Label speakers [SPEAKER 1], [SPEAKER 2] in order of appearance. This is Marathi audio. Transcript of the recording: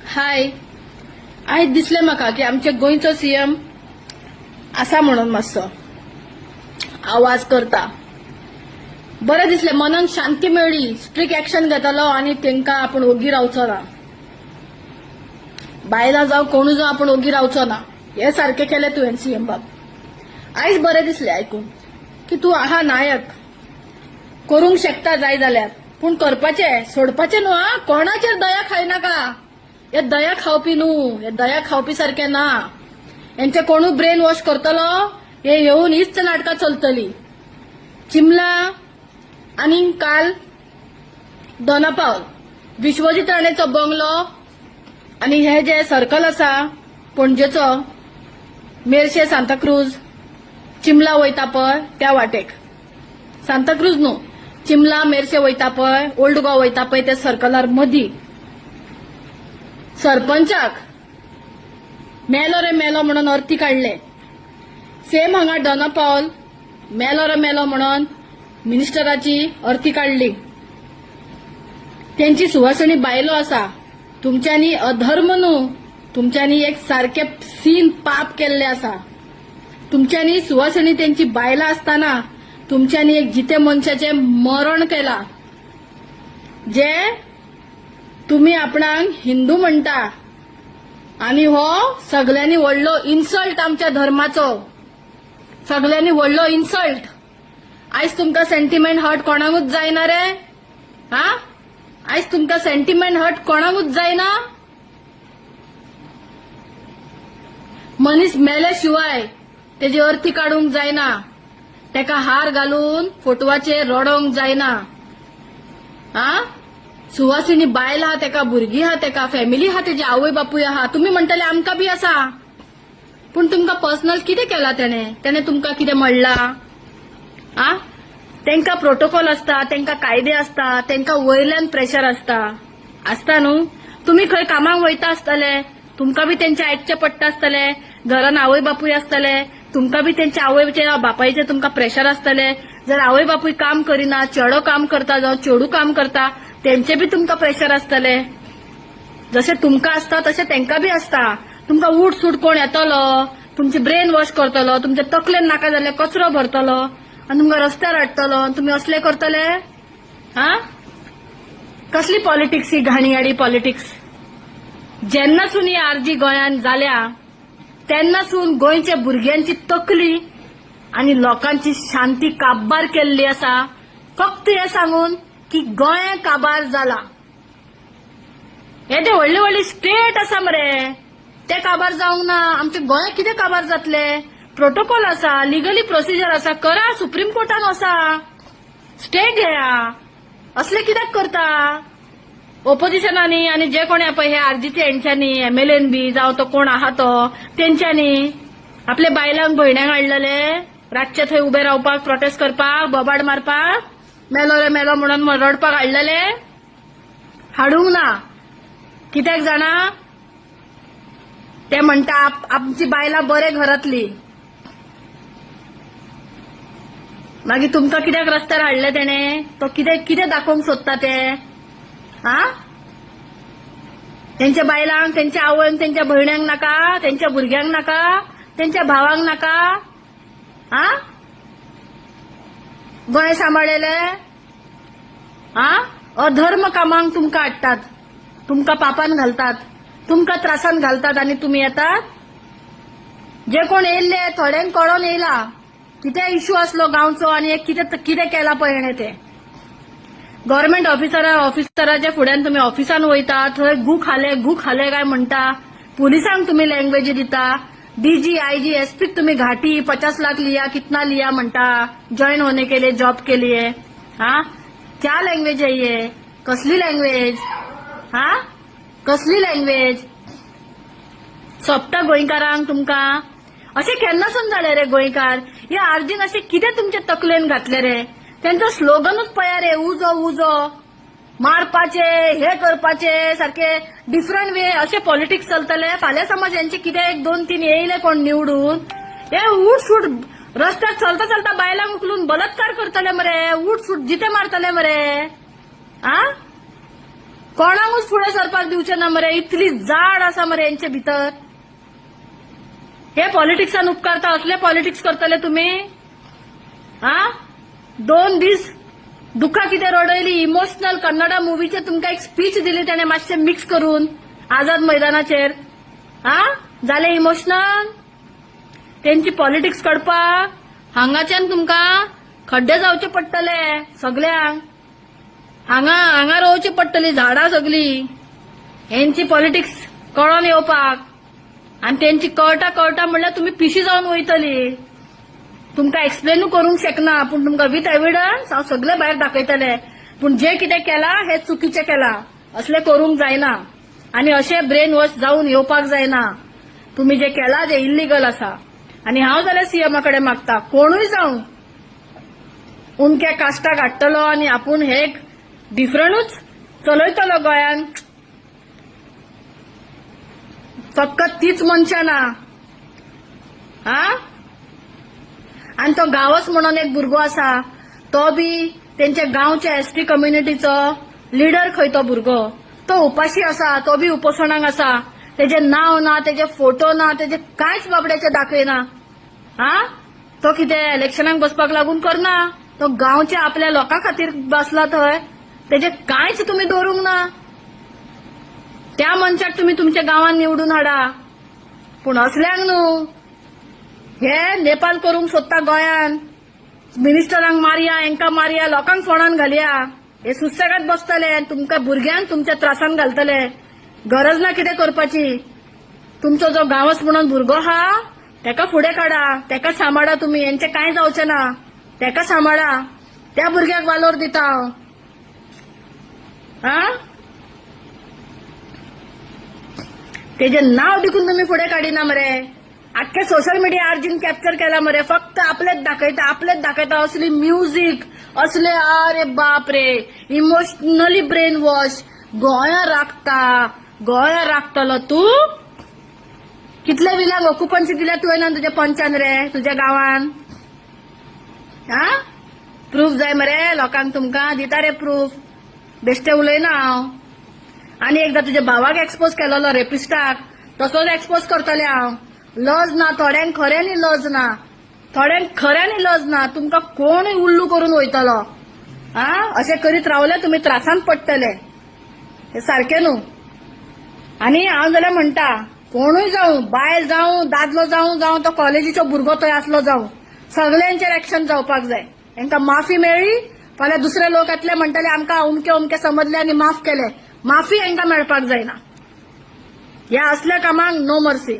[SPEAKER 1] हाय. आयज दिसले म्हाका की आमचे गोंयचो सीएम आसा म्हणून मातसो आवाज करता. बरें दिसलें, मनान शांती मेळ्ळी. स्ट्रिक्ट एक्शन घेतलो आनी तांकां आपूण ओगी रावचो ना. बायलां जावं कोणू जावं आपूण ओगी रावचो ना. हे सारकें केलें तुवें सीएम बाब. आयज बरें दिसलें आयकून की तूं आहा नायक. करूंक शकता जाय जाल्यार, पूण करपाचें सोडपाचें न्हू. कोणाचेर दया खायनाका. हे दया खावपी न्हू, हे दया खावपी सारखे ना. यांचे कोणू ब्रेन वॉश करतलो, हे येऊन हीच नाटकां चलतली. चिमला आणि काल दोनापावल विश्वजीत राणेचो बंगलो आणि हे जे सर्कल आसा पणजेचो मेर्शे सांताक्रूज चिमला वयता पळय त्या वाटेक. सांताक्रूज न्हू, चिमला मेर्शे वयता पळय, ओल्ड गोवा वयता पळय त्या सर्कलार मदीं सरपंचाक मेलो रे मेलो म्हणून अर्थी काढले. सेम हांगा दोनापावल मेलो रे मेलो म्हणून मिनिस्टराची अर्थी काढली. त्यांची सुवासणी बायलो आसा. तुमच्यांनी अधर्म न्हू, तुमच्यांनी एक सारखे सीन पाप केल्ले आसा. तुमच्यांनी सुवासणी त्यांची बायलां असताना तुमच्यांनी एक जिते मनशाचे मरण केला. जे तुम्ही आपणाक हिंदू म्हणटा आणि हो सगळ्यांनी व्हडलो इन्सल्ट आमच्या धर्माचो. सगळ्यांनी व्हडलो इन्सल्ट. आयज तुमकां सेंटिमेंट हर्ट कोणाकूच जायना रे. आयज तुमकां सेंटिमेंट हर्ट कोणाकूच जायना. मनीस मेले शिवाय तेजी अर्थी काढूंक जायना. तेका हार घालून फोटवाचेर रडोंक जायना. सुवासिनी बायल आहा तेका, भुरगीं आहा तेका, फॅमिली आहा तेजी, आवय बापूय आहा. तुम्ही म्हणटले आमकां बी आसा, पूण तुमकां पर्सनल कितें केला तेणे तुमकां कितें म्हणला? तेंका प्रोटोकॉल आसता, तेंका कायदे आसता, तेंका वयल्यान प्रेशर आसता न्हू. तुम्ही खंय कामाक वयता आसतले, तुमकां बी तेंचे आयकचे पडटा आसतले. घरान आवय बापूय आसतले, तुमकां बी तेंच्या आवयचे बापायचे तुमकां प्रेशर आसतले. जर आवय बापूय काम करिना, चेडो काम करता जावं चेडू काम करता, तेंचे बी तुमकां प्रेशर आसतले. जशें तुमकां आसता तशें तेंका बी आसता. तुमकां उठ सूट कोण येतलो, तुमची ब्रेन वॉश करतलो, तुमच्या तकलेन नाका जाल्यार कचरो भरतलो आनी तुमकां रस्त्यार हाडटलो. तुमी असले करतले? कसली पॉलिटिक्स ही घाणयाडी पॉलिटिक्स. जेन्नासून ही आरजी गोंयान जाल्या तेन्नासून गोंयच्या भुरग्यांची तकली आणि लोकांची शांती काबार केल्ली आसा. फक्त हे सांगून की गोंय काबार जाला. हे जे व्हडले व्हडले स्टेट आसा मरे ते काबार जावंक ना. आमचे गोंय कितें काबार जातले? प्रोटोकॉल आसा, लिगली प्रोसिजर आसा, करा. सुप्रीम कोर्टान वसा, स्टे घेया. असले कित्याक करता? ओपोजिशनांनी आणि जे कोणी पळय हे आरजीचे हेंच्यांनी, एमएलएन बी जावं तो कोण आहा तो तेंच्यांनी आपले बायलांक भयण्यांक हाडलेले रातचे थंय उबे रावपाक, प्रोटेस्ट करपाक, बोबाड मारपाक, मेलो रे मेलो म्हणून रडपाक हाडलेले. हाडूंक ना. कित्याक जाणा? ते म्हणटा आमची बायलां बरे घरातली. मागीर तुमकां कित्याक रस्त्यार हाडले तेणे? तो कितें दाखोवंक सोदता ते? तेंच्या बायलांक, तेंच्या आवयंक, तेंच्या भयण्यांक नाका, तेंच्या भुरग्यांक नाका, तेंच्या भावांक नाका? गोंय सांबाळलेले अधर्म कामांक तुमकां हाडटात, तुमकां पापान घालतात, तुमकां त्रासान घालतात आनी तुमी येतात. जे कोण येयल्ले थोड्यांक कळोन येयला कितें इश्यू आसलो गांवचो आनी कितें केला पळय हेणे ते. गव्हर्नमेंट ऑफिसराच्या फुड्यान तुम्ही ऑफिसान वयता, थंय गू खाले काय म्हणटा. पुलिसांक तुम्ही लँग्वेज दिता. डीजी आईजी एसपीक तुम्ही घाटी 50 लाख लिया, कितना लिया म्हणटा जॉइन होने के लिए, जॉब के लिए. क्या लँग्वेज आहे ये? कसली लँग्वेज? कसली लँग्वेज? सोपता गोंयकारांक तुमकां? अशें केन्नासून जाले रे गोंयकार? या आर्जीन अशें कितें तुमचे तकलेन घातले रे? त्यांचं स्लोगनच पळया रे, उजो उजो मारपाचे, हे करपाचे, सारखे डिफरंट वे असे पॉलिटिक्स चलतले. फाल्यां समज यांचे कितें 1 2 3 येयले कोण निवडून, हे उठ सूट रस्त्यार चलता चलता बायलांक उखलून बलात्कार करतले मरे, उठ सूट जिते मारतले मरे. कोणाकूच फुडें सरपाक दिवचे ना मरे. इतली जाड आसा मरे यांचे भितर. हे पॉलिटिक्सान उपकारता असले पॉलिटिक्स करतले तुम्ही. हा 2 दीस दुखा कितें रडयली. इमोशनल कन्नडा मुवीचे तुमकां एक स्पीच दिली त्याने मातशें मिक्स करून आझाद मैदानाचेर. हा जाले इमोशनल. त्यांची पॉलिटिक्स करपाक हांगाच्यान तुमकां खड्डे जावचे पडटले सगल्यांक. हांगा रोवची पडटली झाडां सगळी. हेंची पॉलिटिक्स कळोन येवपाक. आनी तेंची कळटा म्हणल्यार तुमी पिशी जावन वयतली. तुमकां एक्सप्लेनू करूंक शकना पूण तुमकां विथ एविडन्स हांव सगळे भायर दाखयतले. पूण जे कितें केला हे चुकीचें केला. असले करूंक जायना आनी अशे ब्रेन वॉश जावन येवपाक जायना. तुमी जे केला जे इल्लीगल आसा. आनी हांव जाल्यार सीएमाकडे मागता कोणूय जावं उमक्या कास्टाक हाडटलो आनी आपूण हे डिफरंटूच चलयतलो गोंयान. फकत तीच मनशां ना. हा आनी तो गांवस म्हणून एक भुरगो आसा तो बी तेंच्या गांवच्या एसटी कम्युनिटीचो लिडर खंय तो भुरगो. तो उपाशी आसा. तो बी उपोशणाक आसा. तेजे नांव ना तेजे फोटो ना तेजे कांयच बाबड्याचे दाखयना. हा तो कितें इलेक्शनाक बसपाक लागून करना. तो गांवच्या आपल्या लोकां खातीर बसला थंय. तेजे कांयच तुमी दवरूंक ना. त्या मनशाक तुमी तुमच्या गांवांत निवडून हाडा. पूण असल्यांक न्हू. हे नेपाल करूंक सोदता गोंयान. मिनिस्टरांक मारया हांकां मारया लोकांक फोंडान घालया. हे सुसेगाद बसतले आनी तुमकां भुरग्यांक तुमच्या त्रासान घालतले. गरज ना कितें करपाची. तुमचो जो गांवस म्हणून भुरगो आहा तेका फुडें काडा. तेका सांबाळा तुमी. हेंचे कांय जावचें ना. तेका सांबाळा. त्या भुरग्याक वालोर दिता हांव. हा तेजे नाव देखून तुमी फुडें काडिना मरे. आख्खे सोशल मिडिया आर्जीन कॅप्चर केला मरे. फक्त आपलेच दाखयता असली म्युझिक असले. अरे बाप रे इमोशनली ब्रेन वॉश. गोंया राखतलो तू. कितले विलाक ऑक्युपन्सी दिल्या तुवें तुज्या पंचान रे तुज्या गांवान. हा प्रूफ जाय मरे लोकांक. तुमकां दिता रे प्रूफ. बेश्टे उलयना हांव. आनी एकदां तुज्या भावाक एक्सपोज केलोलो रेपिस्टाक तसोच एक्सपोज करतले हांव. लज ना थोड्यांक खऱ्यांनी लज ना. तुमकां कोणूय उल्लू करून वयतलो. हा अशें करीत रावले तुमी त्रासान पडटले. हे सारकें न्हू. आनी हांव जाल्यार म्हणटा कोणूय जावं बायल जावं दादलो जावं तो कॉलेजीचो भुरगो थंय आसलो जावं सगळ्यांचेर एक्शन जावपाक जाय. हांकां माफी मेळ्ळी फाल्यां दुसरे लोक येतले म्हणटले आमकां अमके समजले आनी माफ केले. माफी हांकां मेळपाक जायना. ह्या असल्या कामांक नो मर्सी.